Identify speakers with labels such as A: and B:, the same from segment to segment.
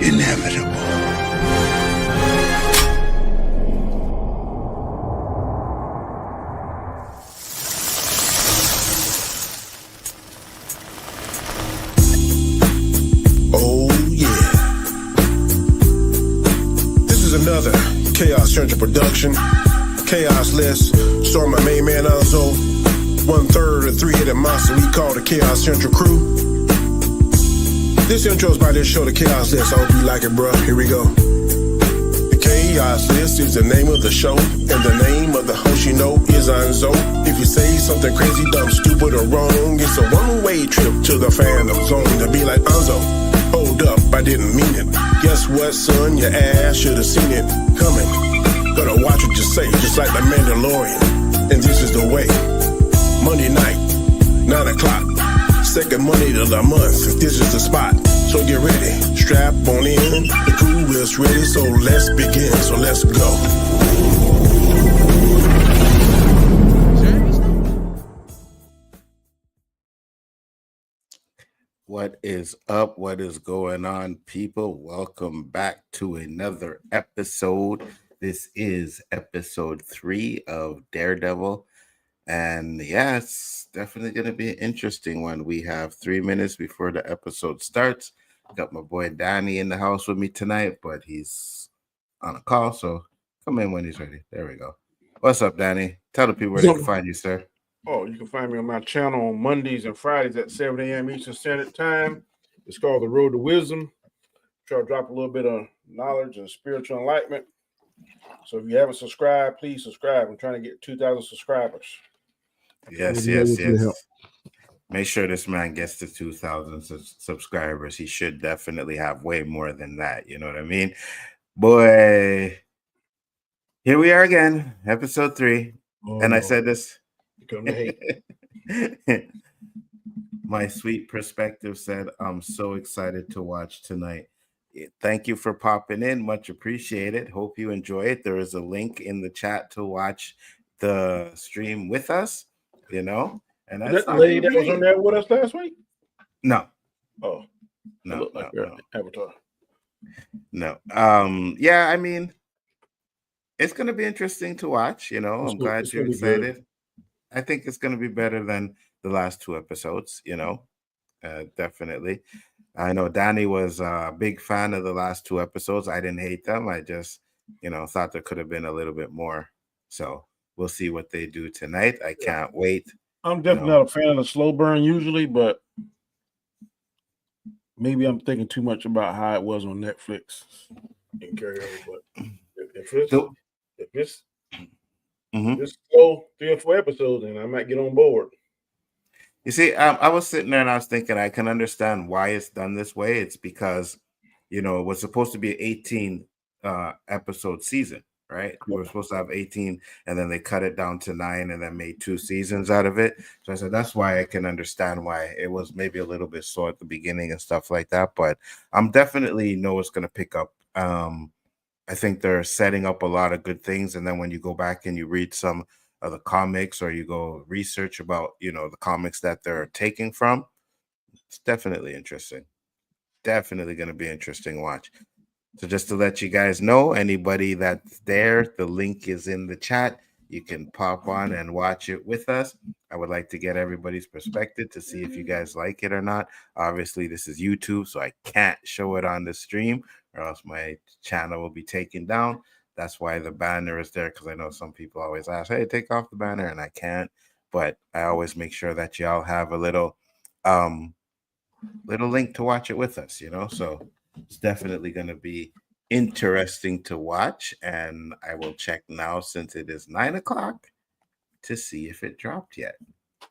A: inevitable.
B: Oh, yeah. This is another Chaos Central production. Chaos List, starring my main man Nzo, 1/3 of the three-headed monster we call the Chaos Central crew. This intro is by this show, the Chaos List. I hope you like it, bro. Here we go. The Chaos List is the name of the show, and the name of the host you know is Nzo. If you say something crazy, dumb, stupid, or wrong, it's a one-way trip to the fandom zone to be like Nzo. Hold up, I didn't mean it. Guess what, son? Your ass should have seen it coming. Gotta watch what you say, just like the Mandalorian. And this is the way. Monday night, 9 o'clock. Second Monday of the month. This is the spot. So get ready. Strap on in. The crew is ready, so let's begin. So let's go.
C: What is up? What is going on, people? Welcome back to another episode. This is episode 3 of Daredevil. And yeah, it's definitely going to be an interesting one. We have 3 minutes before the episode starts. Got my boy Danny in the house with me tonight, but he's on a call, so come in when he's ready. There we go. What's up, Danny? Tell the people where they can find you, sir.
D: Oh, you can find me on my channel on Mondays and Fridays at 7 a.m. Eastern Standard Time. It's called The Road to Wisdom. Try to drop a little bit of knowledge and spiritual enlightenment. So if you haven't subscribed, please subscribe. I'm trying to get 2,000 subscribers.
C: Yes. Make sure this man gets to 2,000 subscribers. He should definitely have way more than that. You know what I mean? Boy, here we are again, episode 3. And I said this.
D: Come to hate.
C: My sweet perspective said, I'm so excited to watch tonight. Thank you for popping in. Much appreciated. Hope you enjoy it. There is a link in the chat to watch the stream with us, you know. And that's
D: the lady that was on there with us last week?
C: No.
D: Oh.
C: No.
D: Avatar.
C: No. Yeah, I mean, it's going to be interesting to watch, you know. I'm glad you're excited. I think it's going to be better than the last 2 episodes, you know. Definitely. I know Danny was a big fan of the last 2 episodes. I didn't hate them. I just, you know, thought there could have been a little bit more. So we'll see what they do tonight. I can't wait.
D: I'm definitely not a fan of the slow burn usually, but maybe I'm thinking too much about how it was on Netflix and carry over. But if it's just slow 3 or 4 episodes, and I might get on board.
C: You see, I was sitting there and I was thinking I can understand why it's done this way. It's because, you know, it was supposed to be an 18 episode season, right? We were supposed to have 18, and then they cut it down to 9 and then made 2 seasons out of it. So I said, that's why I can understand why it was maybe a little bit slow at the beginning and stuff like that. But I'm definitely know it's going to pick up. I think they're setting up a lot of good things. And then when you go back and you read some of the comics or you go research about, you know, the comics that they're taking from, it's definitely interesting. Definitely going to be interesting watch. So just to let you guys know, anybody that's there, the link is in the chat. You can pop on and watch it with us. I would like to get everybody's perspective to see if you guys like it or not. Obviously, this is YouTube, so I can't show it on the stream or else my channel will be taken down. That's why the banner is there, because I know some people always ask, hey, take off the banner, and I can't. But I always make sure that y'all have a little link to watch it with us, you know? So it's definitely going to be interesting to watch. And I will check now, since it is 9 o'clock, to see if it dropped yet.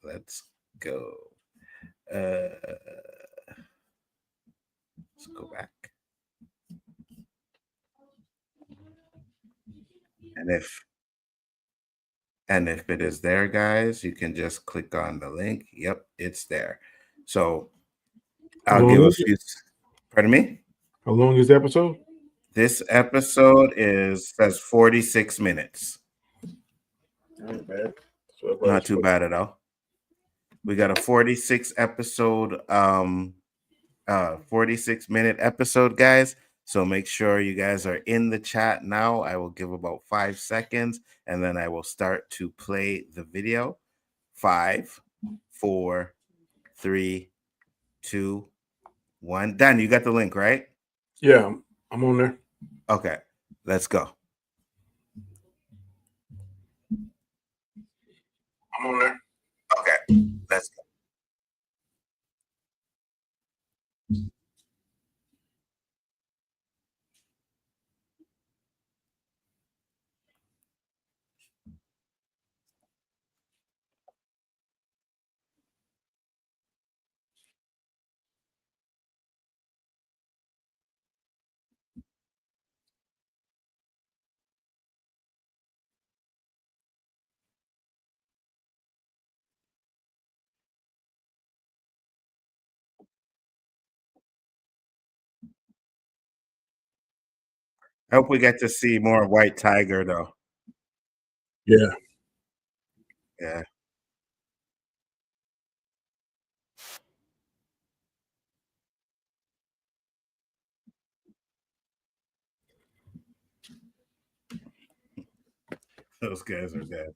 C: Let's go. Let's go back. And if it is there, guys, you can just click on the link. Yep, it's there. So I'll give a few. Pardon me?
D: How long is the episode?
C: This episode says 46 minutes.
D: Not bad.
C: Not too bad at all. We got a 46 minute episode, guys. So make sure you guys are in the chat now. I will give about 5 seconds, and then I will start to play the video. 5, 4, 3, 2, 1. Dan, you got the link, right?
D: Yeah, I'm on there.
C: Okay, let's go.
D: I'm on there.
C: Okay, let's go. I hope we get to see more White Tiger, though.
D: Yeah.
C: Yeah. Those guys are dead.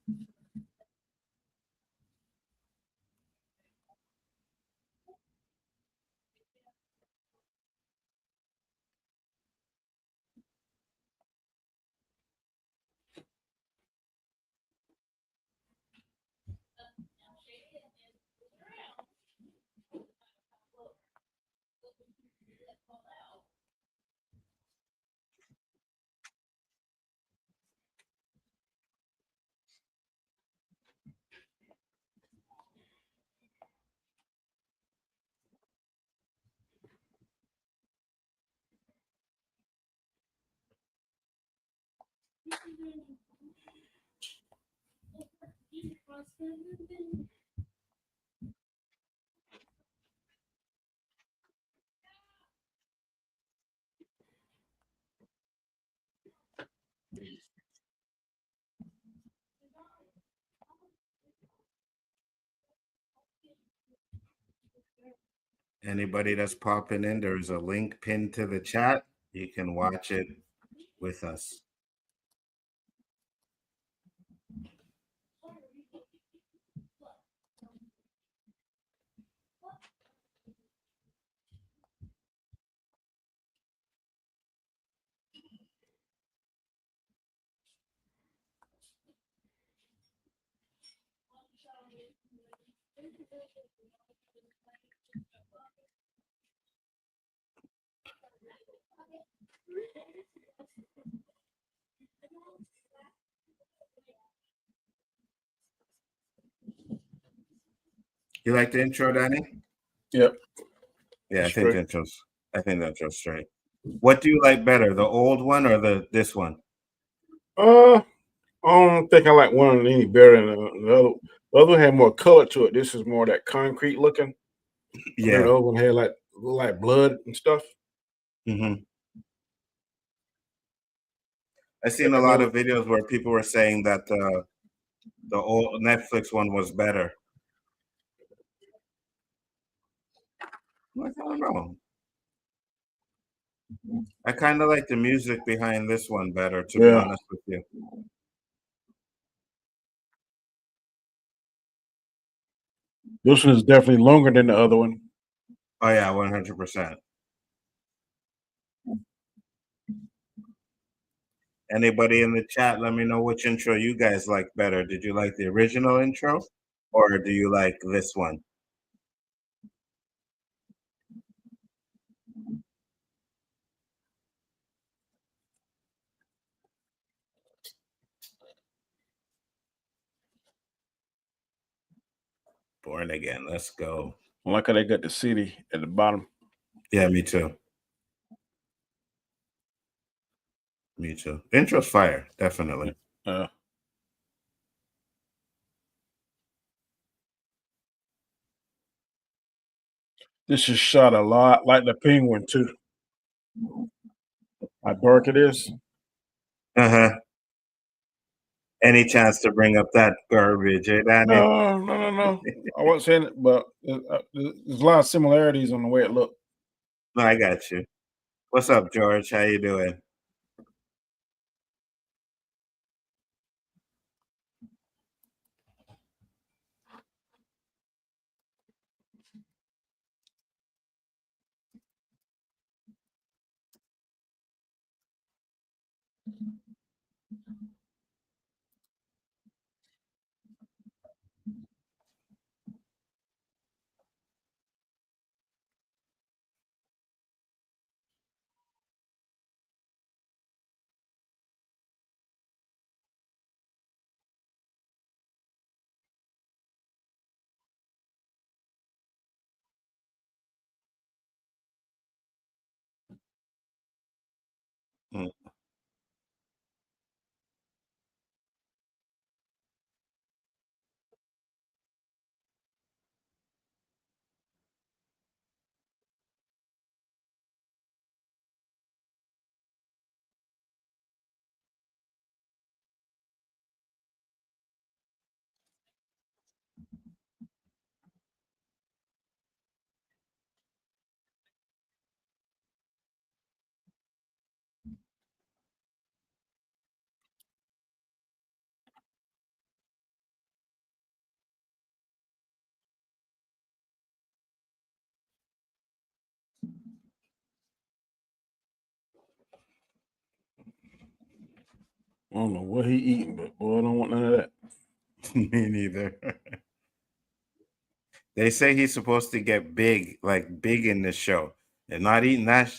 C: Anybody that's popping in, there's a link pinned to the chat. You can watch it with us. You like the intro, Danny?
D: Yep.
C: Yeah, I think the intro's straight. What do you like better, the old one or this one?
D: I don't think I like one any better than the other. The other one had more color to it. This is more that concrete looking.
C: Yeah.
D: The other one had like blood and stuff.
C: Mm-hmm. I've seen a lot of videos where people were saying that the old Netflix one was better. I don't know. I kind of like the music behind this one better, to be honest with you.
D: This one is definitely longer than the other one.
C: Oh yeah, 100%. Anybody in the chat, let me know which intro you guys like better. Did you like the original intro, or do you like this one? Born Again. Let's go.
D: I like how they got the city at the bottom.
C: Yeah, me too. Me too. Intro's fire, definitely.
D: This is shot a lot like the Penguin too. How dark it is.
C: Uh-huh. Any chance to bring up that garbage, eh, Danny?
D: No. I wasn't saying it, but there's a lot of similarities on the way it looked.
C: No, I got you. What's up, George? How you doing? Mm.
D: I don't know what he eating, but boy, I don't want none of that.
C: Me neither. They say he's supposed to get big, like big in this show. They're not eating that.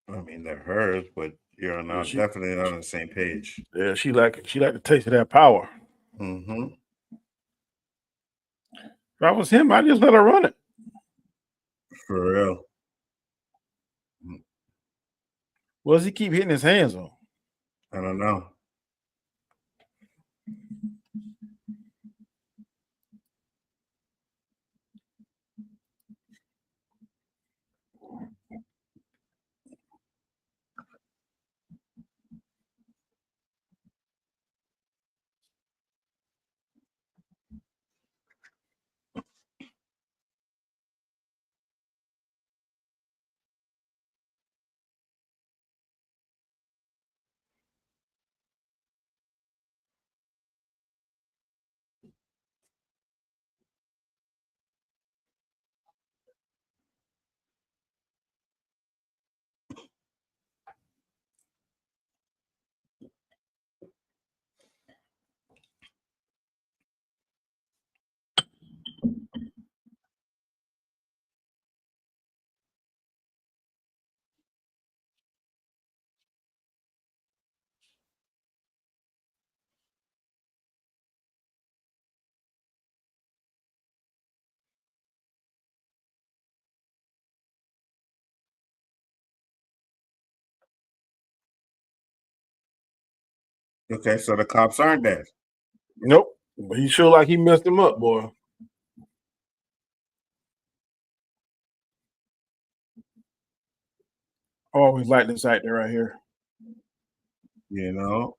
C: I mean, they're hers, but you're not definitely not on the same page.
D: Yeah, she like the taste of that power.
C: Mm-hmm.
D: If I was him, I'd just let her run it.
C: For real.
D: What does he keep hitting his hands on?
C: I don't know. Okay, so the cops aren't dead.
D: Nope. But he sure like he messed him up, boy. I always like this actor right here.
C: You know,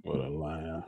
D: What a liar.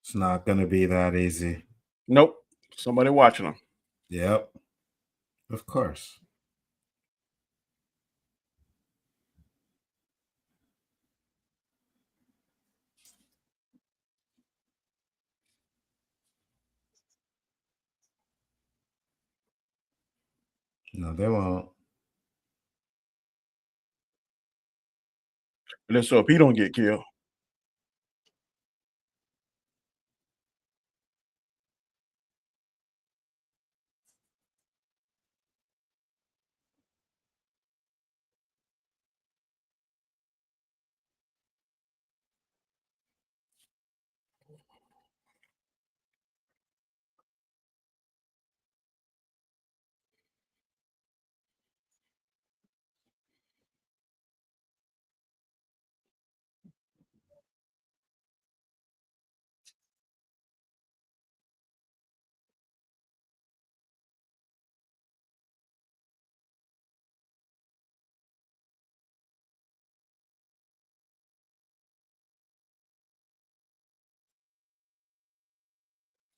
C: It's not going to be that easy.
D: Nope. Somebody watching them.
C: Yep. Of course. No, they won't.
D: And then so if he don't get killed.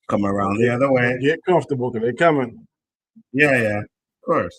C: Come around the other way.
D: Get comfortable because they're coming.
C: Yeah. Of course.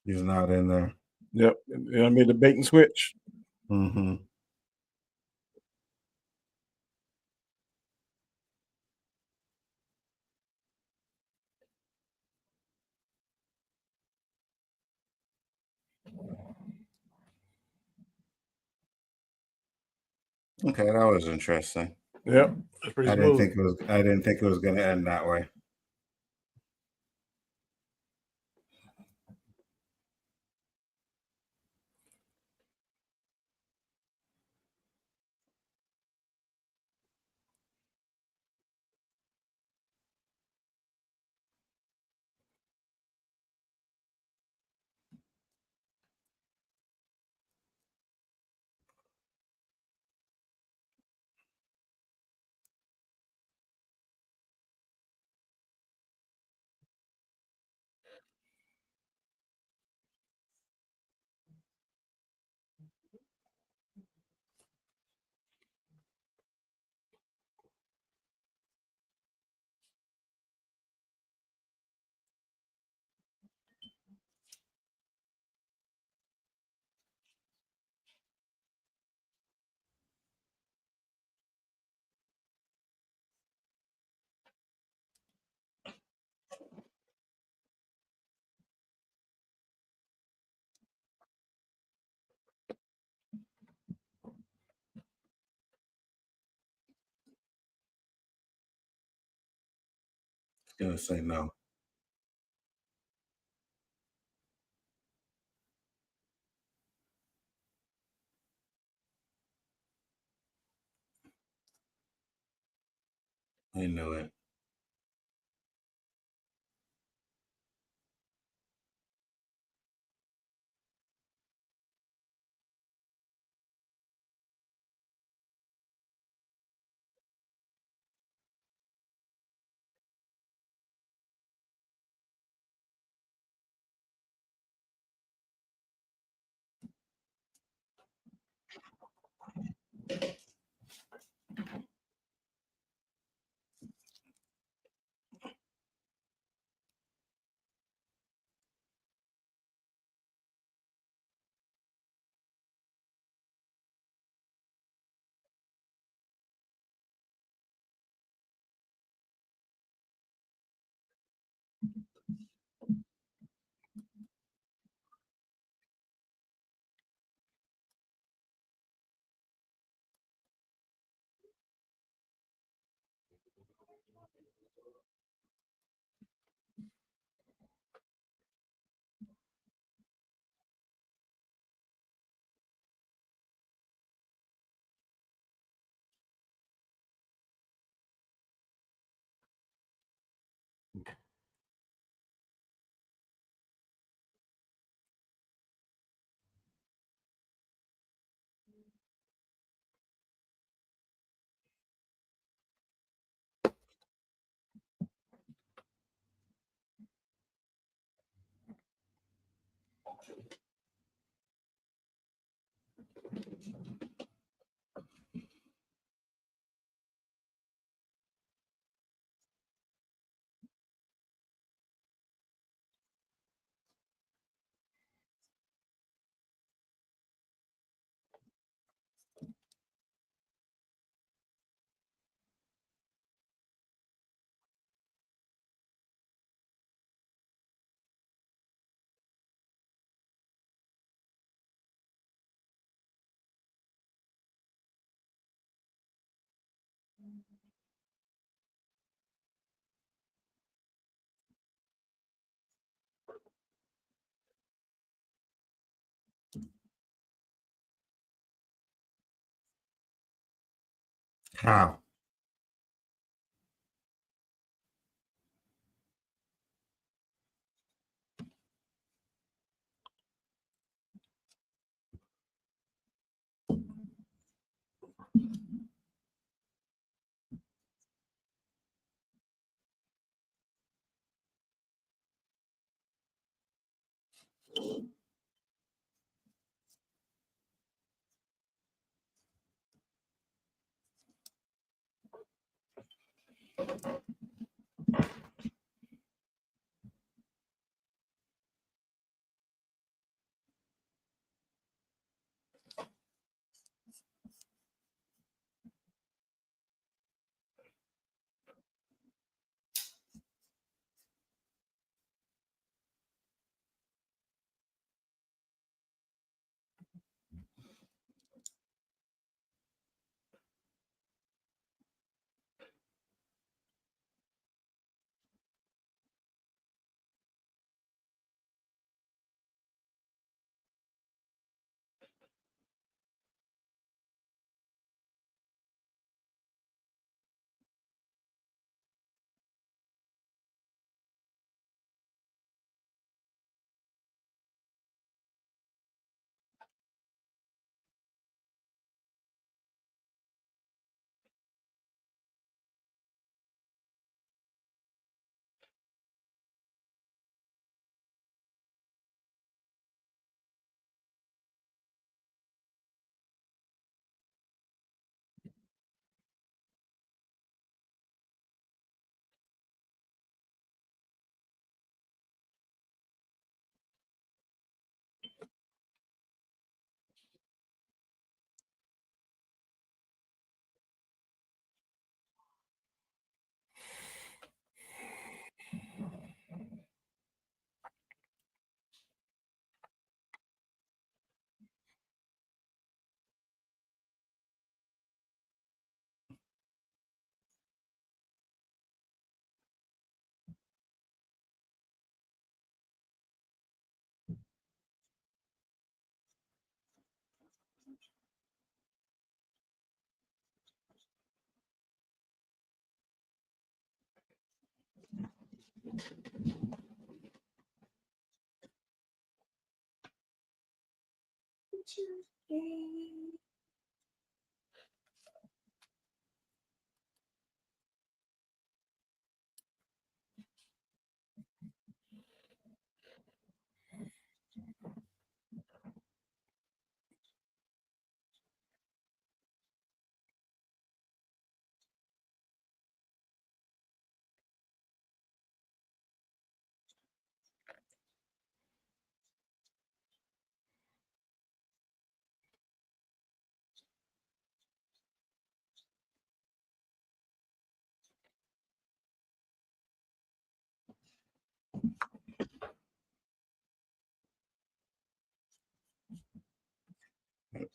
C: He's not in there.
D: Yep. I made the bait and switch.
C: Mm-hmm. Okay, that was interesting.
D: Yep. That's pretty smooth.
C: I didn't think it was going to end that way. Going to say no. I knew it. How?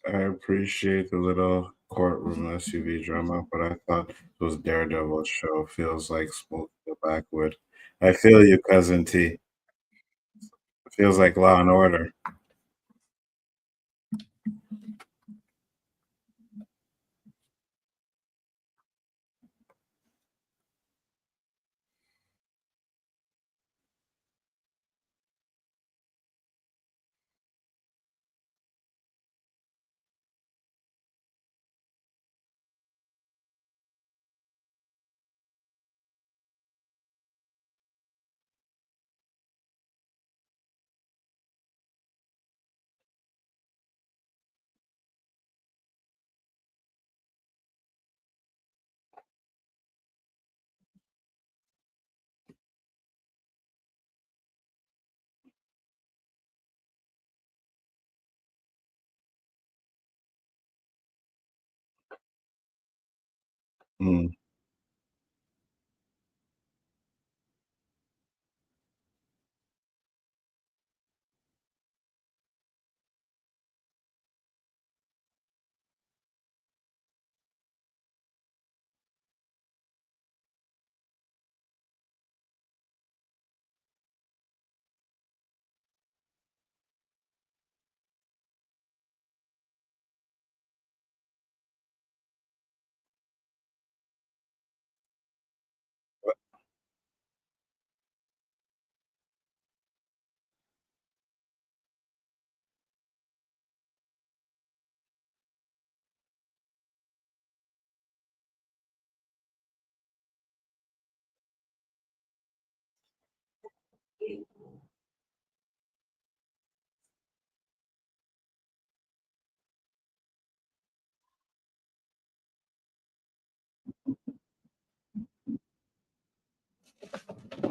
C: I appreciate the little courtroom SUV drama, but I thought it was Daredevil show. Feels like smoke in the backwood. I feel you, cousin T. Feels like Law and Order. Mm.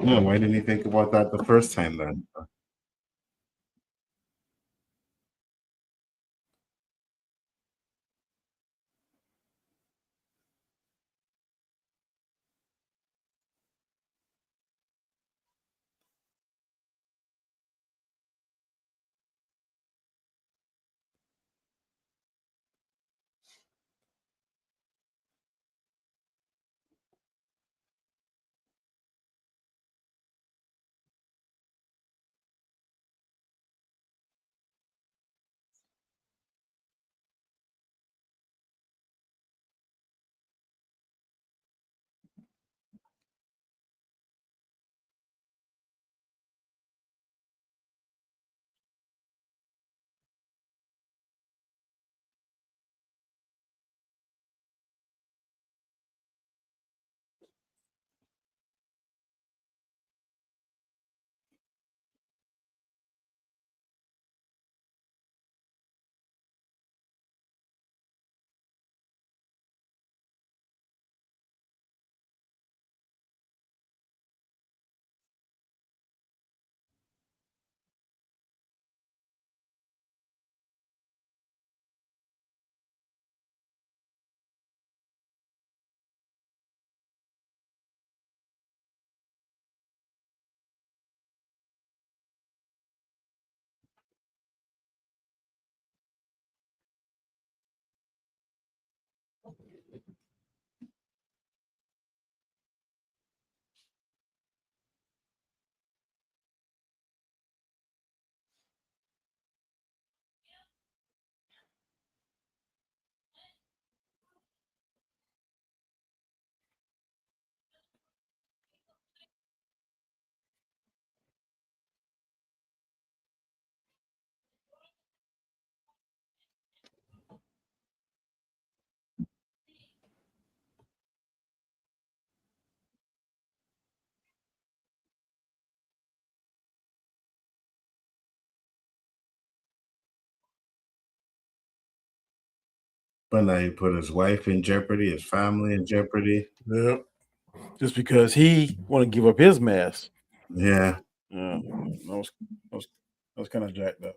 C: Yeah, why didn't he think about that the first time then? But now he put his wife in jeopardy, his family in jeopardy.
D: Yeah. Just because he want to give up his mess.
C: Yeah.
D: Yeah. That was kind of jacked up.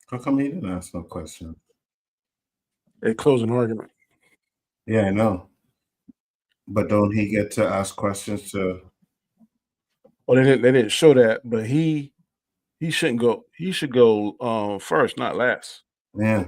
C: How come he didn't ask no question?
D: A closing argument.
C: Yeah, I know. But don't he get to ask questions to?
D: Well, they didn't show that, but he shouldn't go. He should go first, not last.
C: Yeah.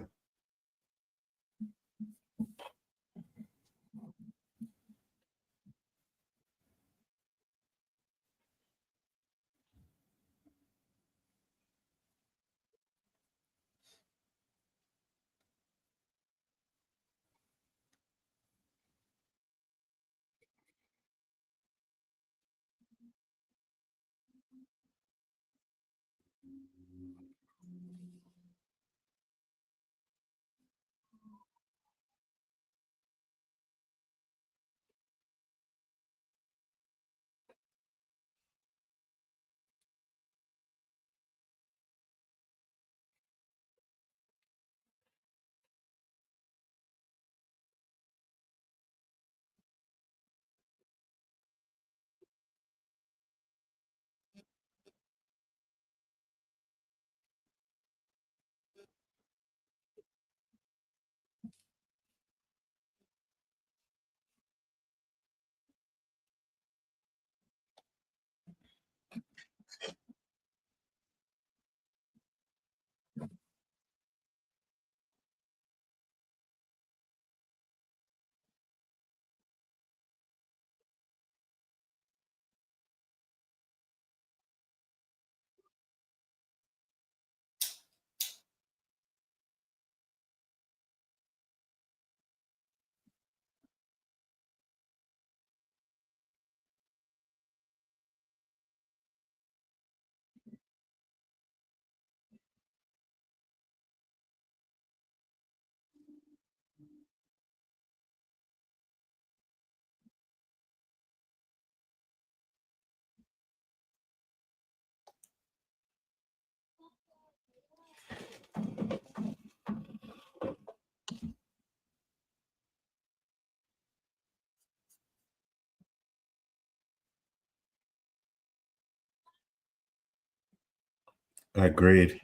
C: Agreed.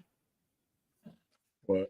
D: But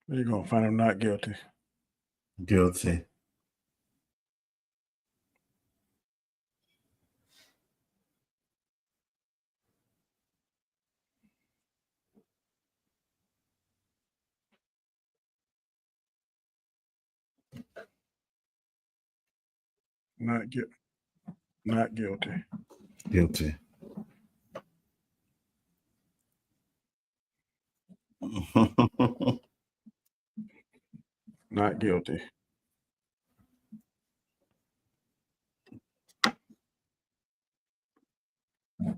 D: you're gonna find him not guilty.
C: Guilty.
D: Not guilty. Not guilty.
C: Guilty.
D: Not guilty.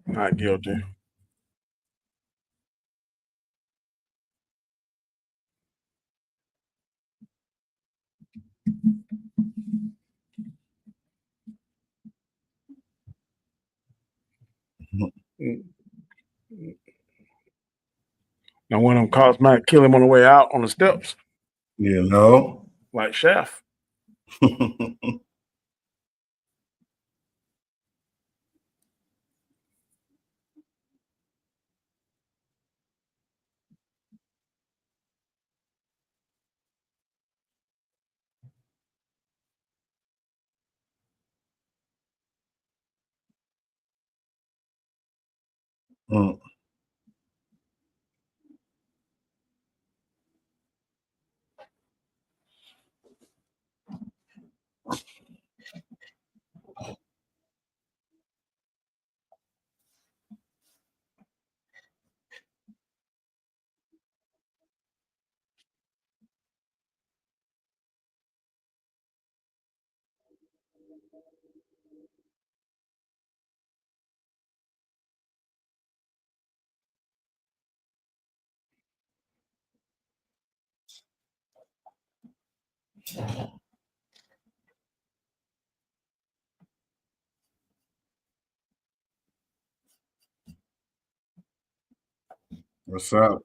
D: Not guilty. Now, one of them cops might kill him on the way out on the steps,
C: You know?
D: like Chef.
C: Mm. What's up?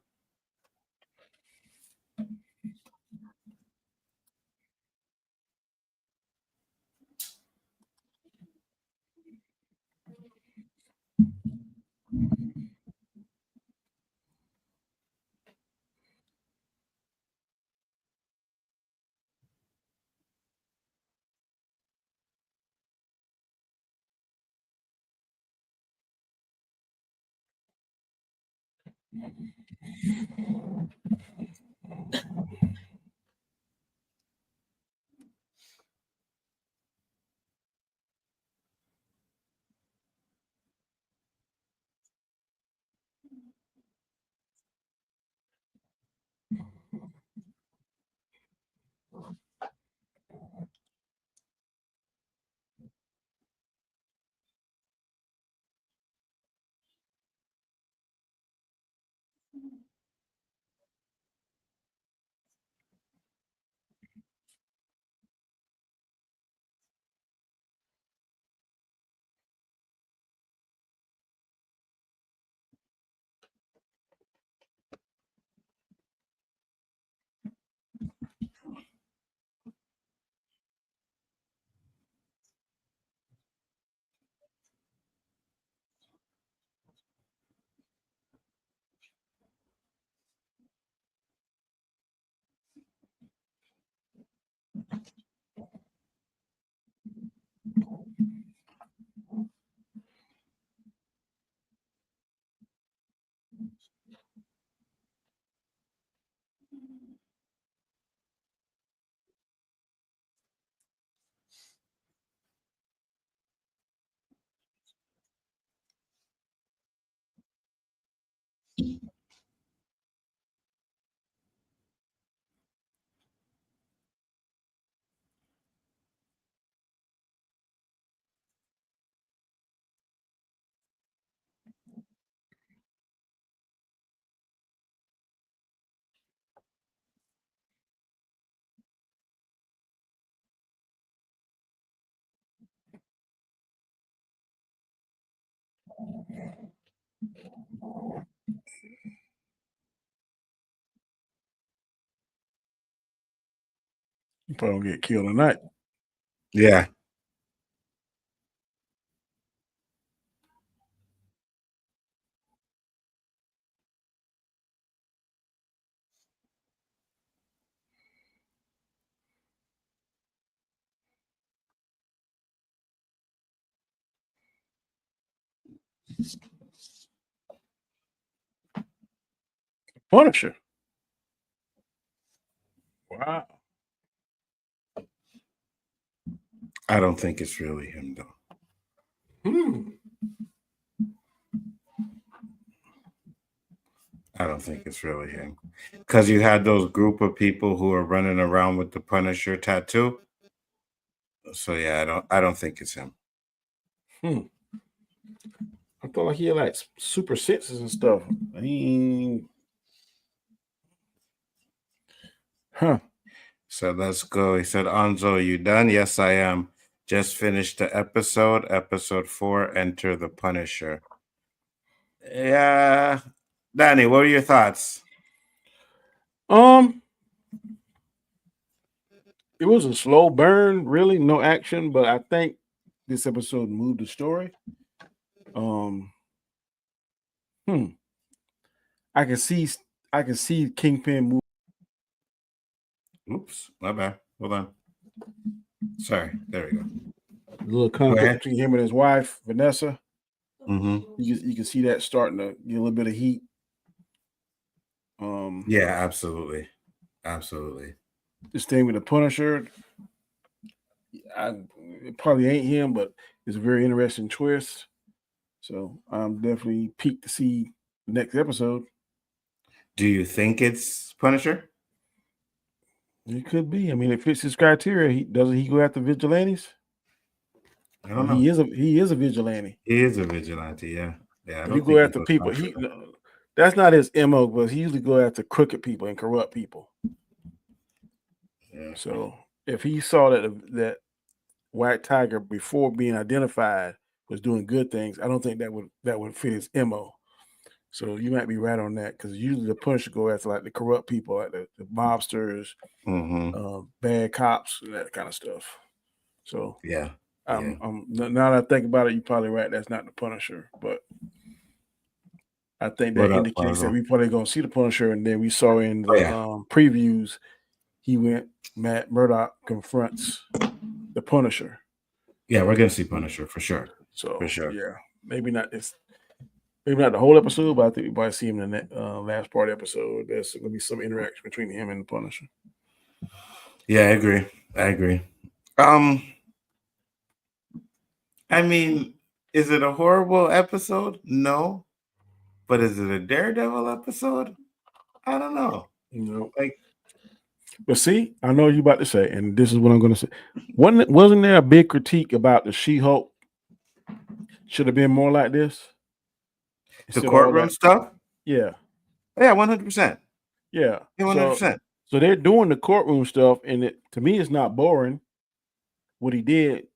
D: You probably don't get killed tonight.
C: Yeah.
D: Punisher. Wow.
C: I don't think it's really him, though. I don't think it's really him. Because you had those group of people who are running around with the Punisher tattoo. So yeah, I don't think it's him.
D: I thought like he had like super senses and stuff.
C: So let's go. He said, Nzo, you done? Yes, I am. Just finished the episode. Episode 4, Enter the Punisher. Yeah. Danny, what are your thoughts?
D: It was a slow burn, really, no action, but I think this episode moved the story. I can see Kingpin move.
C: Oops, my bad. Hold on. Sorry. There we go.
D: A little conflict between him and his wife, Vanessa.
C: Mm-hmm.
D: You can see that starting to get a little bit of heat.
C: Yeah, absolutely. Absolutely.
D: This thing with the Punisher, it probably ain't him, but it's a very interesting twist. So I'm definitely peaked to see the next episode.
C: Do you think it's Punisher?
D: It could be. I mean, it fits his criteria. Doesn't he go after vigilantes?
C: I don't know.
D: He is a vigilante.
C: He is a vigilante. Yeah. I
D: He
C: don't
D: go
C: think
D: after
C: goes
D: people.
C: after them.
D: That's not his MO, but he usually go after crooked people and corrupt people.
C: Yeah.
D: So if he saw that White Tiger before being identified was doing good things, I don't think that would fit his MO. So you might be right on that, because usually the Punisher go after like the corrupt people, like the mobsters, bad cops, and that kind of stuff. So
C: yeah.
D: now that I think about it, you're probably right. That's not the Punisher, but I think that indicates that we probably gonna see the Punisher. And then we saw in the previews, Matt Murdock confronts the Punisher.
C: Yeah, we're gonna see Punisher for sure.
D: So
C: for sure.
D: yeah, maybe not the whole episode, but I think we probably see him in the last part of the episode. There's gonna be some interaction between him and the Punisher.
C: Yeah, I agree. I mean, is it a horrible episode? No. But is it a Daredevil episode? I don't know.
D: But see, I know what you're about to say, and this is what I'm going to say. Wasn't there a big critique about the She-Hulk? Should have been more like this?
C: The courtroom stuff?
D: Yeah.
C: Yeah, 100%.
D: Yeah.
C: 100%.
D: So they're doing the courtroom stuff, and to me, it's not boring. What he did.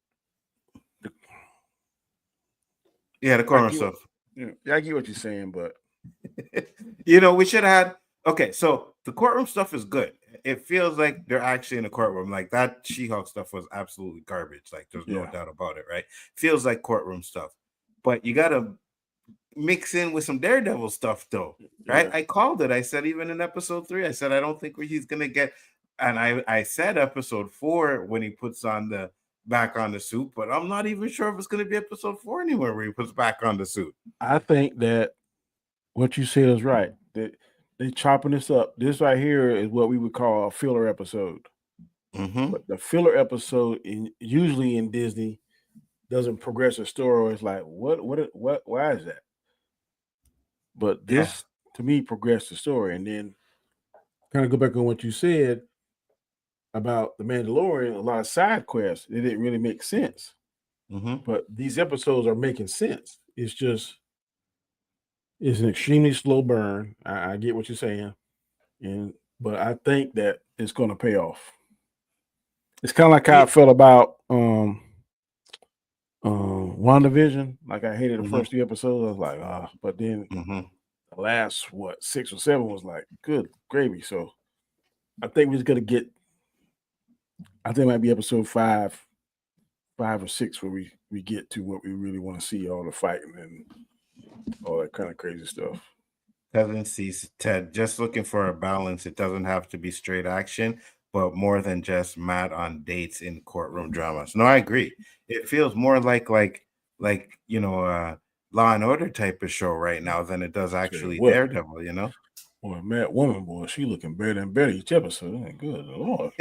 C: The courtroom stuff.
D: Yeah, I get what you're saying, but
C: we should have had. Okay, so the courtroom stuff is good. It feels like they're actually in a courtroom. Like that She-Hulk stuff was absolutely garbage. Like there's no doubt about it, right? Feels like courtroom stuff, but you gotta mix in with some Daredevil stuff, though, right? Yeah. I called it. I said even in episode 3, I said I don't think he's gonna get. And I said episode 4 when he puts on back on the suit, but I'm not even sure if it's going to be episode 4 anywhere where he puts back on the suit.
D: I think that what you said is right. That they chopping this up. This right here is what we would call a filler episode. But the filler episode usually in Disney doesn't progress a story. It's like what? Why is that? But this to me progressed the story, and then kind of go back on what you said about the Mandalorian. A lot of side quests, it didn't really make sense. But these episodes are making sense. It's an extremely slow burn. I get what you're saying, but I think that it's going to pay off. It's kind of like how I felt about WandaVision. Like I hated the first 2 episodes. I was like, but then the last 6 or 7 was like good gravy. So I think we're just gonna get. I think it might be episode 5 or 6 where we get to what we really want to see, all the fighting and all that kind of crazy stuff.
C: Cousin sees Ted just looking for a balance. It doesn't have to be straight action, but more than just mad on dates in courtroom dramas. No, I agree. It feels more like Law and Order type of show right now than it does actually Daredevil.
D: Boy, Mad Woman, boy, she looking better and better each episode. Good Lord.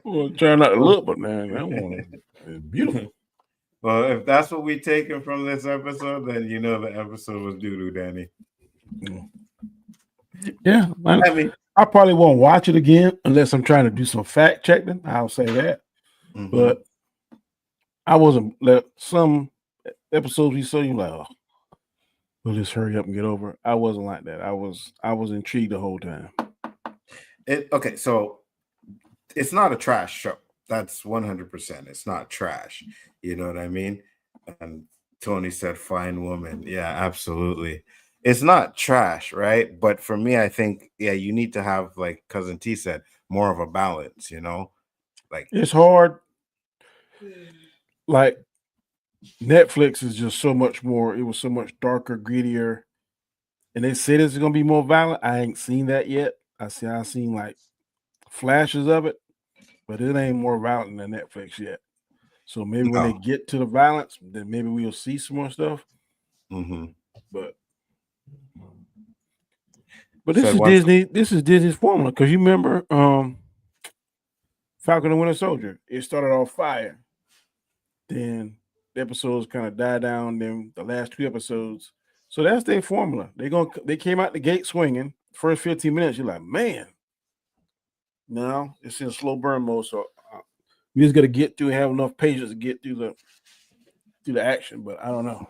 D: Well, trying not to look, but man, that one is beautiful.
C: Well, if that's what we taken from this episode, then the episode was doo-doo, Danny.
D: Yeah, I mean, I probably won't watch it again unless I'm trying to do some fact checking. I'll say that. But I wasn't. Some episodes we saw, you like, oh, we'll just hurry up and get over it. I wasn't like that. I was intrigued the whole time.
C: Okay, so it's not a trash show. That's 100%. It's not trash. You know what I mean? And Tony said, "Fine woman." Yeah, absolutely. It's not trash, right? But for me, I think, you need to have, like Cousin T said, more of a balance. Like
D: it's hard. Like Netflix is just so much more. It was so much darker, grittier, and they said it's gonna be more violent. I ain't seen that yet. I've seen like flashes of it, but it ain't more violent than Netflix yet. So maybe when they get to the violence, then maybe we'll see some more stuff. But this is Disney. This is Disney's formula, because you remember Falcon and Winter Soldier. It started off fire, then the episodes kind of died down. Then the last 2 episodes. So that's their formula. They came out the gate swinging. First 15 minutes, you're like, man. Now it's in slow burn mode. So We just got to get through, have enough patience to get through the action. But I don't know.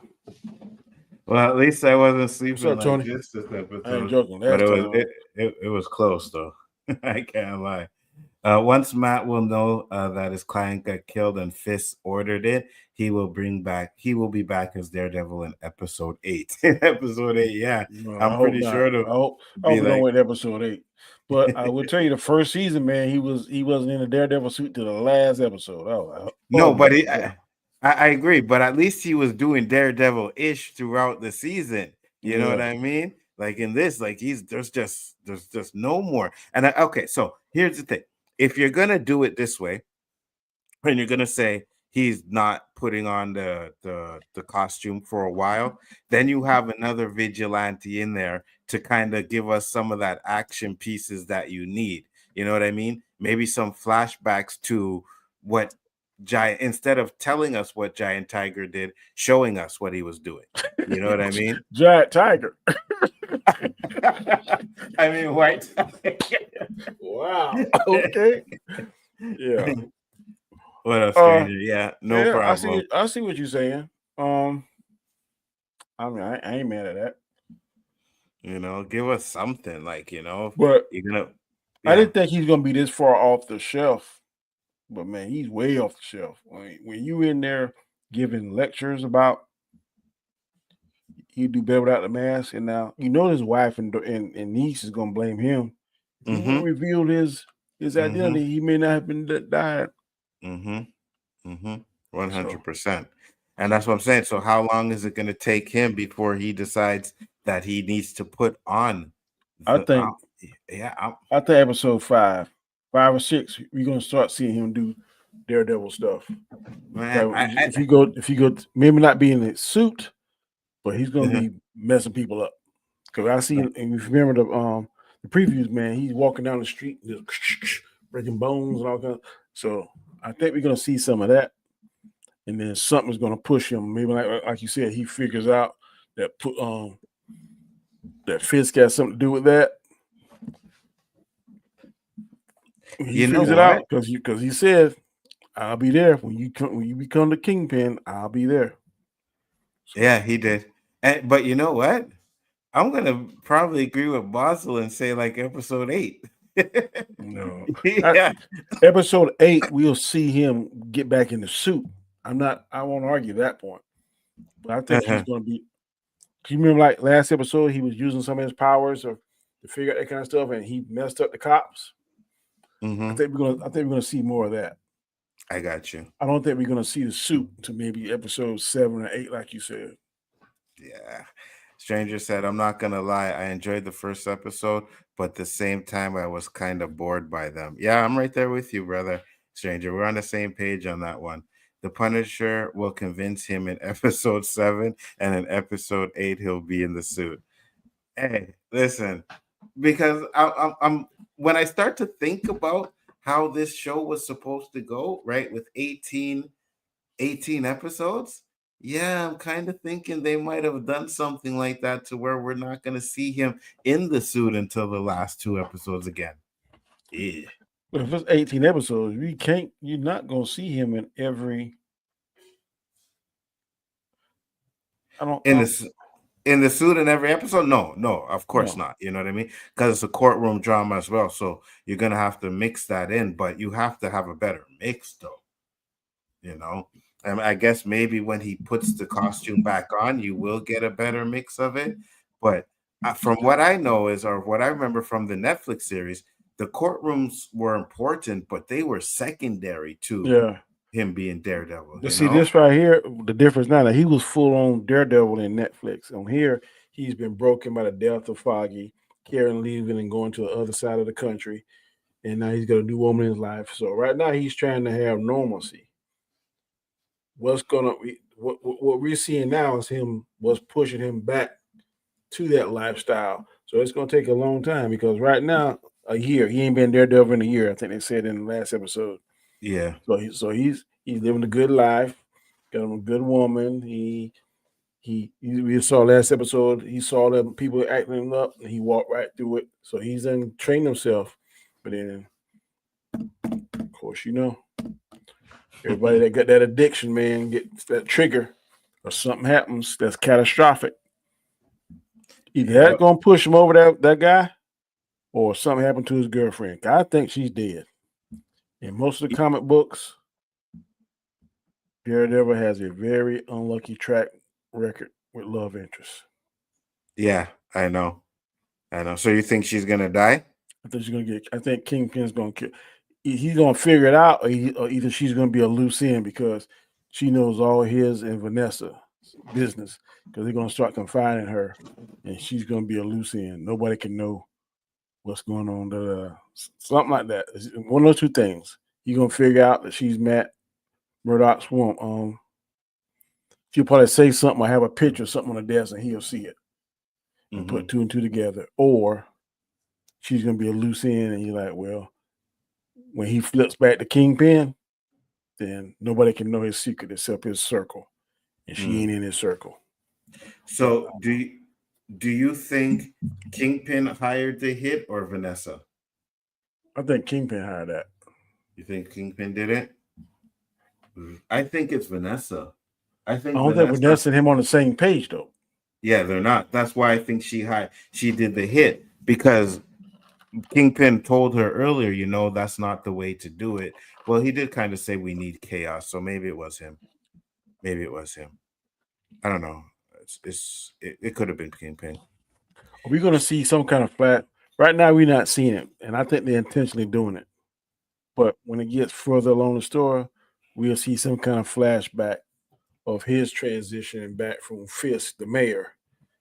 C: Well, at least I wasn't
D: What's
C: sleeping
D: up,
C: like
D: Tony?
C: this
D: I ain't
C: episode.
D: joking.
C: But
D: Last
C: it was
D: time,
C: it was close though. I can't lie. Once Matt will know that his client got killed and Fisk ordered it, he will be back as Daredevil in episode 8. Episode 8, yeah.
D: no,
C: I'm
D: I hope
C: pretty
D: not.
C: sure
D: I
C: to
D: hope
C: be
D: we don't
C: like
D: wait to episode 8. But I will tell you, the first season, man, he wasn't in the Daredevil suit to the last episode.
C: no, but
D: God.
C: I agree, but at least he was doing Daredevil-ish throughout the season. You know what I mean? Like in this, like there's just no more. And okay, so here's the thing. If you're gonna do it this way, and you're gonna say he's not putting on the costume for a while, then you have another vigilante in there to kind of give us some of that action pieces that you need. You know what I mean? Maybe some flashbacks to what Giant, instead of telling us what Giant Tiger did, showing us what he was doing. You know what I mean?
D: Giant Tiger.
C: I mean, White.
D: Wow. Okay. Yeah.
C: What else, stranger? Yeah, no problem.
D: I see what you're saying. I mean, I ain't mad at that.
C: You know, give us something like, you know,
D: But
C: you're gonna.
D: I didn't think he's gonna be this far off the shelf. But man, he's way off the shelf. When you in there giving lectures about you do better without the mask, and now you know his wife and niece is gonna blame him. If he won't reveal his identity, he may not have been died.
C: 100%. And that's what I'm saying. So how long is it going to take him before he decides that he needs to put on?
D: I think episode 5 or 6, we're gonna start seeing him do Daredevil stuff.
C: Man,
D: if you go, maybe not be in the suit, but he's gonna be messing people up. Because I see, and if you remember the previews, man, he's walking down the street, just breaking bones and all kinds. So I think we're gonna see some of that, and then something's gonna push him. Maybe like you said, he figures out that that Fisk has something to do with that. He figures it out because he said, "I'll be there when you become the Kingpin. I'll be there."
C: So, yeah, he did. But you know what? I'm gonna probably agree with Basel and say like episode 8.
D: No, episode 8, we'll see him get back in the suit. I won't argue that point, but I think he's going to be. You remember, like last episode, he was using some of his powers to figure out that kind of stuff, and he messed up the cops. I think we're gonna see more of that.
C: I got you.
D: I don't think we're gonna see the suit to maybe episode 7 or 8, like you said.
C: Yeah. Stranger said, I'm not gonna lie, I enjoyed the first episode, but at the same time I was kind of bored by them. Yeah, I'm right there with you, brother. Stranger, we're on the same page on that one. The Punisher will convince him in episode 7, and in episode 8 he'll be in the suit. Hey, listen, because I'm when I start to think about how this show was supposed to go, right, with 18 episodes, yeah, I'm kind of thinking they might have done something like that to where we're not going to see him in the suit until the last 2 episodes again. Yeah.
D: But if it's 18 episodes, you're not going to see him in every.
C: In the suit in every episode? No, of course not. You know what I mean? Because it's a courtroom drama as well. So you're going to have to mix that in, but you have to have a better mix though. You know? And I guess maybe when he puts the costume back on, you will get a better mix of it. But from what I know or what I remember from the Netflix series, the courtrooms were important, but they were secondary to him being Daredevil.
D: But see, this right here, the difference now that he was full on Daredevil in Netflix. On here, he's been broken by the death of Foggy, Karen leaving and going to the other side of the country, and now he's got a new woman in his life. So right now, he's trying to have normalcy. What we're seeing now is what's pushing him back to that lifestyle. So it's going to take a long time because right now, a year, he ain't been Daredevil in a year. I think they said in the last episode.
C: Yeah.
D: So he's living a good life, got him a good woman. We saw last episode, he saw them people acting him up and he walked right through it. So he's trained himself. But then, of course, Everybody that got that addiction, man, gets that trigger, or something happens that's catastrophic. Either that's gonna push him over that guy, or something happened to his girlfriend. I think she's dead. In most of the comic books, Daredevil has a very unlucky track record with love interests.
C: Yeah, I know. So you think she's gonna die?
D: I think Kingpin's gonna kill. He's gonna figure it out, or either she's gonna be a loose end because she knows all his and Vanessa's business, because they're gonna start confining her, and she's gonna be a loose end. Nobody can know what's going on. Something like that. It's one of those two things. You're gonna figure out that she's met Murdock's woman. She'll probably say something or have a picture or something on the desk, and he'll see it and put two and two together. Or she's gonna be a loose end, and you're like, well, when he flips back to Kingpin, then nobody can know his secret except his circle, and she ain't in his circle.
C: So do you think Kingpin hired the hit or Vanessa?
D: I think Kingpin hired that.
C: You think Kingpin did it? I think it's Vanessa. I
D: don't think Vanessa and him on the same page though.
C: Yeah, they're not. That's why I think she did the hit, because Kingpin told her earlier, that's not the way to do it. Well, he did kind of say we need chaos, so maybe it was him. I don't know. It could have been Kingpin.
D: Are we going to see some kind of flat? Right now, we're not seeing it, and I think they're intentionally doing it. But when it gets further along the story, we'll see some kind of flashback of his transition back from Fisk, the mayor,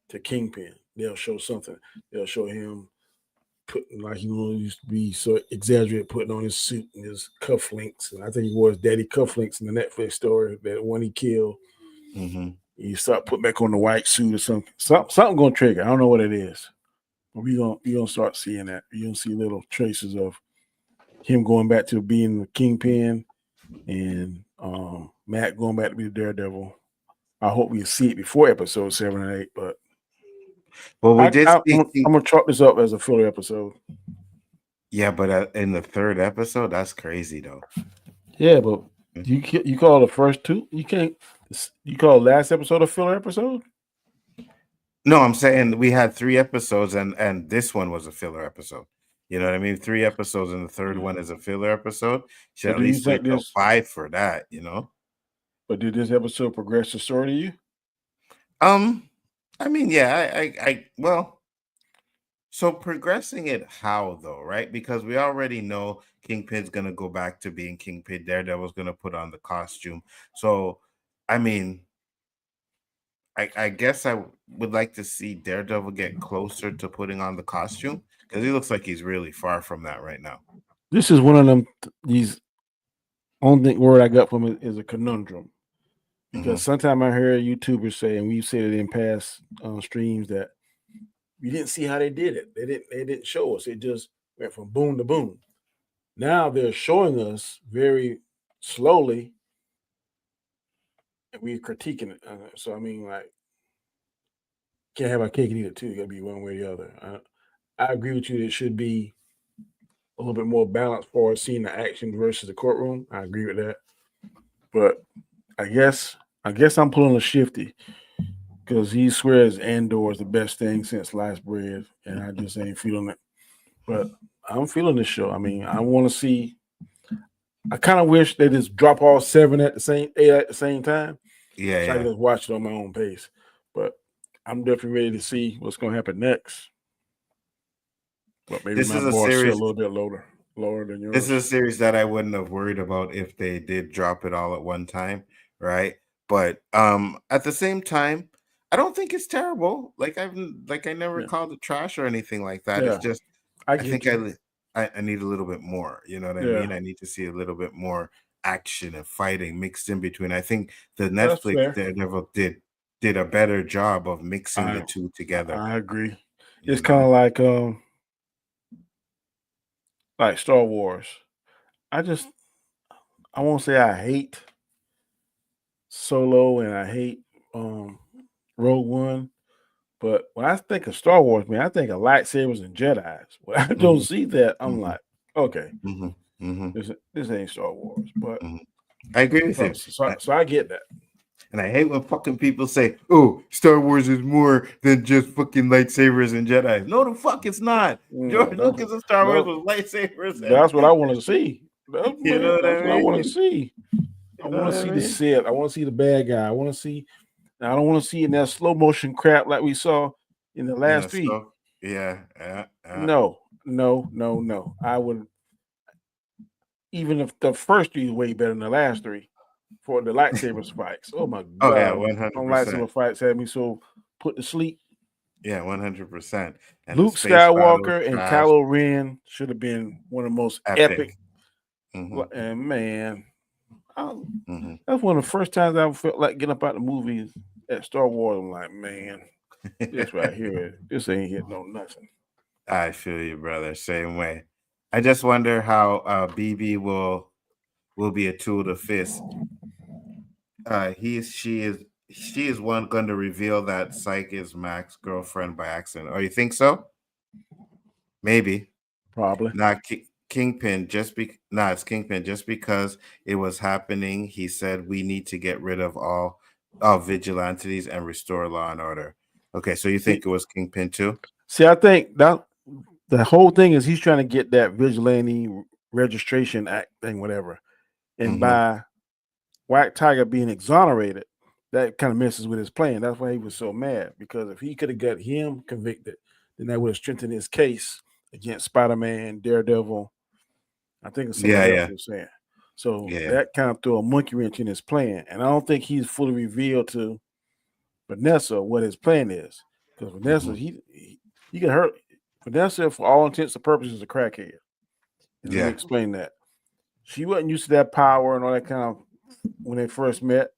D: to Kingpin. They'll show something. They'll show him putting, like he used to be so exaggerated, putting on his suit and his cufflinks. And I think he wore his daddy cufflinks in the Netflix story, that one he killed. You start putting back on the white suit or something. Something gonna trigger. I don't know what it is. But you're gonna start seeing that. You're gonna see little traces of him going back to being the Kingpin, and Matt going back to be the Daredevil. I hope we see it before episode 7 and 8, but I'm gonna chalk this up as a filler episode.
C: Yeah, but in the third episode, that's crazy though.
D: Yeah, but you call the first two? You can't. You call last episode a filler episode?
C: No, I'm saying we had 3 episodes, and this one was a filler episode. You know what I mean? 3 episodes, and the third one is a filler episode. Should at least wait till 5 for that,
D: But did this episode progress the story to you?
C: I mean, yeah, well, so progressing it how though, right? Because we already know Kingpin's gonna go back to being Kingpin. Daredevil's gonna put on the costume. So, I mean, I guess I would like to see Daredevil get closer to putting on the costume, because he looks like he's really far from that right now.
D: This is one of them. These only word I got from it is a conundrum, because sometimes I hear YouTubers say, and we've said it in past streams, that we didn't see how they did it. They didn't show us. It just went from boom to boom. Now they're showing us very slowly, and we're critiquing it. So I mean, like, can't have our cake and eat it too. You gotta be one way or the other. I agree with you. That it should be a little bit more balanced for seeing the action versus the courtroom. I agree with that. But I guess I'm pulling a shifty, because he swears Andor is the best thing since sliced bread, and I just ain't feeling it. But I'm feeling this show. I mean, I want to see. I kind of wish they just drop all 8 at the same time.
C: Yeah,
D: so I can just watch it on my own pace. But I'm definitely ready to see what's going to happen next. But maybe my bar is a little bit lower than yours.
C: This is a series that I wouldn't have worried about if they did drop it all at one time, right? But at the same time, I don't think it's terrible. Like I never called it trash or anything like that. Yeah. It's just I think I need a little bit more. You know what I mean? I need to see a little bit more action and fighting mixed in between. I think the Netflix Daredevil did a better job of mixing the two together.
D: I agree. It's kind of like Star Wars. I won't say I hate Solo and I hate Rogue One, but when I think of Star Wars, man, I think of lightsabers and Jedis. When I don't see that, I'm like, okay, this ain't Star Wars. But
C: I agree with you.
D: So I get that.
C: And I hate when fucking people say, "Oh, Star Wars is more than just fucking lightsabers and Jedi." No, the fuck it's not. George Lucas and Star Wars was lightsabers.
D: That's what I want to see.
C: What I
D: want to see. I want to see the Sith. I want to see the bad guy. I want to see. I don't want to see in that slow motion crap like we saw in the last three. No. I would. Even if the first three is way better than the last three. For the lightsaber fights. Oh my god.
C: Oh yeah, 100%.
D: Lightsaber fights had me so put to sleep.
C: Yeah, 100%.
D: Luke Skywalker and Kylo Ren should have been one of the most epic. And man, that's one of the first times I felt like getting up out the movies at Star Wars. I'm like, man, this right here, this ain't hitting no nothing.
C: I feel you, brother. Same way. I just wonder how BB will be a tool to Fisk. She is one going to reveal that Psyche is Mac's girlfriend by accident. Oh, you think so? Maybe.
D: Probably.
C: Not Kingpin. It's Kingpin. Just because it was happening, he said we need to get rid of all vigilantes and restore law and order. Okay, so you think it was Kingpin too?
D: See, I think that the whole thing is he's trying to get that vigilante registration act thing, whatever, and by White Tiger being exonerated, that kind of messes with his plan. That's why he was so mad, because if he could have got him convicted, then that would have strengthened his case against Spider-Man, Daredevil. I think it's something else he was saying. So that kind of threw a monkey wrench in his plan. And I don't think he's fully revealed to Vanessa what his plan is. Because Vanessa, he can hurt Vanessa for all intents and purposes a crackhead. Let me explain that. She wasn't used to that power and all that kind of when they first met.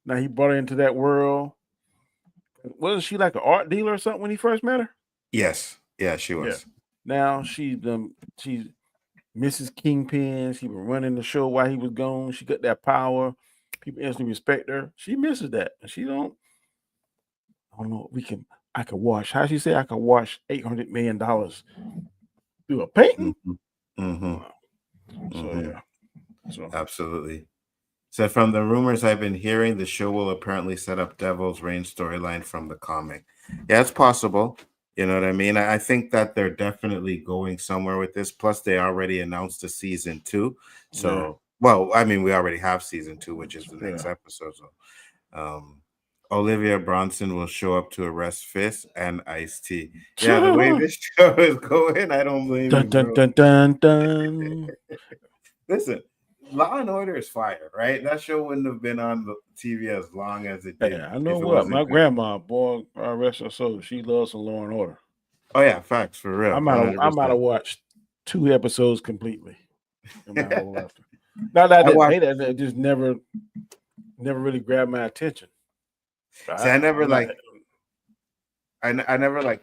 D: Now he brought her into that world. Wasn't she like an art dealer or something when he first met her?
C: Yes. Yeah, she was.
D: Yeah. Now she's Mrs. Kingpin. She been running the show while he was gone. She got that power. People instantly respect her. She misses that. And she don't. I don't know. I could wash. How she say I could wash $800 million through a painting? So
C: absolutely. So from the rumors I've been hearing, the show will apparently set up Devil's Reign storyline from the comic. Yeah, it's possible. You know what I mean? I think that they're definitely going somewhere with this. Plus, they already announced a season 2. So, well, I mean, we already have season 2, which is the next episode. So, Olivia Bronson will show up to arrest Fisk and Ice-T. Yeah, the way this show is going, I don't blame you. Listen, Law and Order is fire, right? That show wouldn't have been on the TV as long as it did.
D: Yeah, I know what my grandma, boy, rest her soul, she loves some Law and Order.
C: Oh yeah, facts for real.
D: I might have watched 2 episodes completely in my whole life. Not that I didn't hate it, it just never really grabbed my attention.
C: See, I never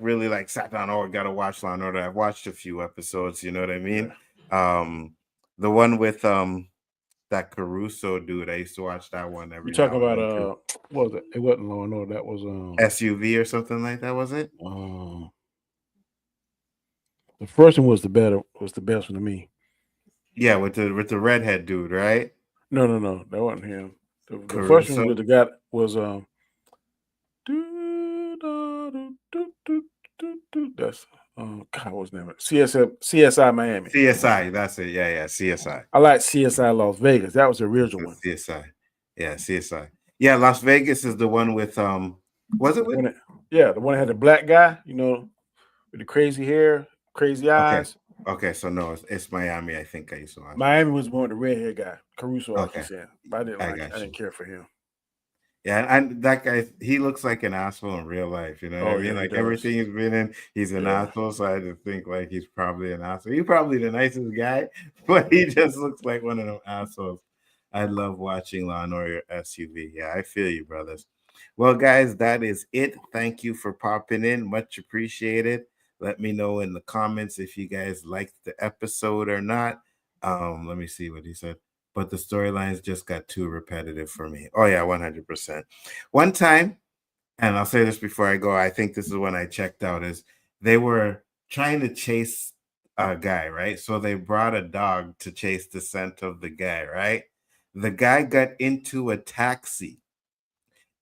C: really sat down. Oh, I gotta watch Law and Order. I've watched a few episodes. You know what I mean? Yeah. The one with that Caruso dude. I used to watch that one every.
D: You talking about what was it? It wasn't Law and Order. That was
C: SUV or something like that. Was it?
D: The first one was the best one to me.
C: Yeah, with the redhead dude, right?
D: No, that wasn't him. The first one with the guy was that's God, what's the name of it? CSI Miami.
C: CSI, that's it. Yeah, CSI.
D: I like CSI Las Vegas. That was the original one.
C: CSI. Yeah, CSI. Yeah, Las Vegas is the one with was it with
D: the one that had the black guy, you know, with the crazy hair, crazy eyes.
C: Okay, so no, it's Miami. I think I used to watch.
D: Miami was one with the red hair guy, Caruso. Okay, but I didn't care for him.
C: Yeah, and that guy, he looks like an asshole in real life. You know what I mean? Like everything he's been in, he's an asshole. So I just think like he's probably an asshole. He's probably the nicest guy, but he just looks like one of them assholes. I love watching Law and Order SUV. Yeah, I feel you, brothers. Well, guys, that is it. Thank you for popping in. Much appreciated. Let me know in the comments if you guys liked the episode or not. Let me see what he said. But the storylines just got too repetitive for me. Oh, yeah, 100%. One time, and I'll say this before I go, I think this is when I checked out, is they were trying to chase a guy, right? So they brought a dog to chase the scent of the guy, right? The guy got into a taxi,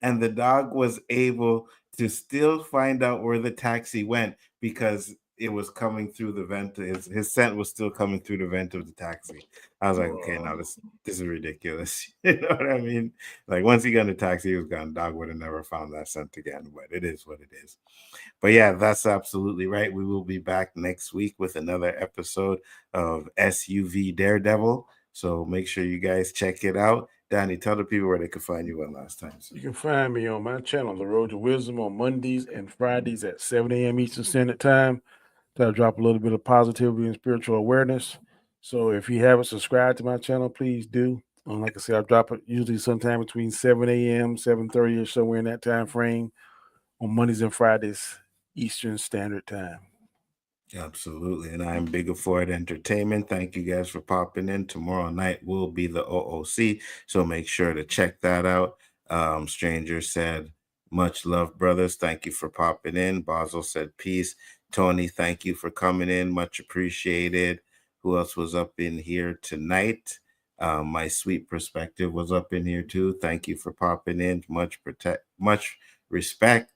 C: and the dog was able to still find out where the taxi went because it was coming through the vent. His scent was still coming through the vent of the taxi. I was like, okay, now this is ridiculous. You know what I mean? Like once he got in the taxi, he was gone. Dog would have never found that scent again, but it is what it is. But yeah, that's absolutely right. We will be back next week with another episode of SUV Daredevil. So make sure you guys check it out. Danny, tell the people where they can find you one last time.
D: You can find me on my channel, The Road to Wisdom, on Mondays and Fridays at 7 a.m. Eastern Standard Time. I drop a little bit of positivity and spiritual awareness. So if you haven't subscribed to my channel, please do. Like I said, I drop it usually sometime between 7 a.m., 7:30 or somewhere in that time frame on Mondays and Fridays, Eastern Standard Time.
C: Absolutely. And I'm Bigger For It Entertainment. Thank you guys for popping in. Tomorrow night will be the OOC, so make sure to check that out. Stranger said, much love, brothers. Thank you for popping in. Basel said, peace. Tony, thank you for coming in. Much appreciated. Who else was up in here tonight? My Sweet Perspective was up in here too. Thank you for popping in. Much respect.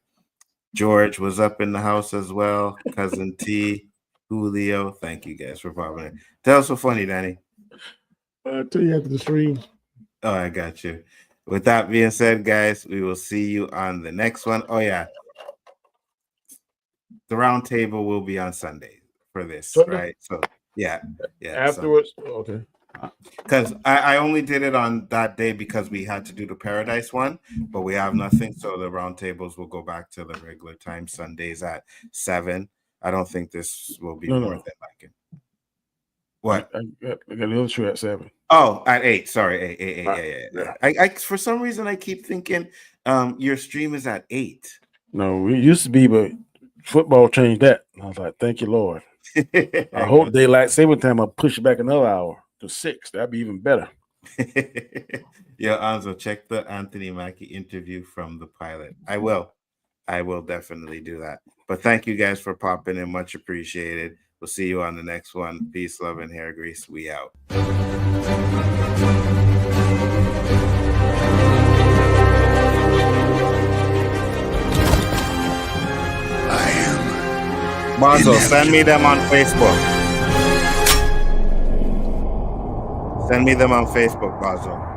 C: George was up in the house as well. Cousin T, Julio. Thank you guys for popping in. Tell us what's funny, Danny.
D: I'll tell you after the stream.
C: Oh, I got you. With that being said, guys, we will see you on the next one. Oh, yeah. The round table will be on Sunday for this, Sunday? Right? So, yeah.
D: Afterwards? Okay.
C: Because I only did it on that day because we had to do the Paradise one, but we have nothing. So the round tables will go back to the regular time, Sundays at 7. I don't think this will be more than like it. What?
D: I got the other show at 7.
C: Oh, at 8. Sorry, 8. Yeah. I for some reason I keep thinking your stream is at 8.
D: No, it used to be, but football changed that. I was like, thank you, Lord. I hope daylight saving time will push it back another hour to 6. That'd be even better.
C: Yo, Anzo, check the Anthony Mackie interview from the pilot. I will definitely do that. But thank you guys for popping in. Much appreciated. We'll see you on the next one. Peace, love, and hair grease. We out. Bonzo, send me them on Facebook. Send me them on Facebook, Bonzo.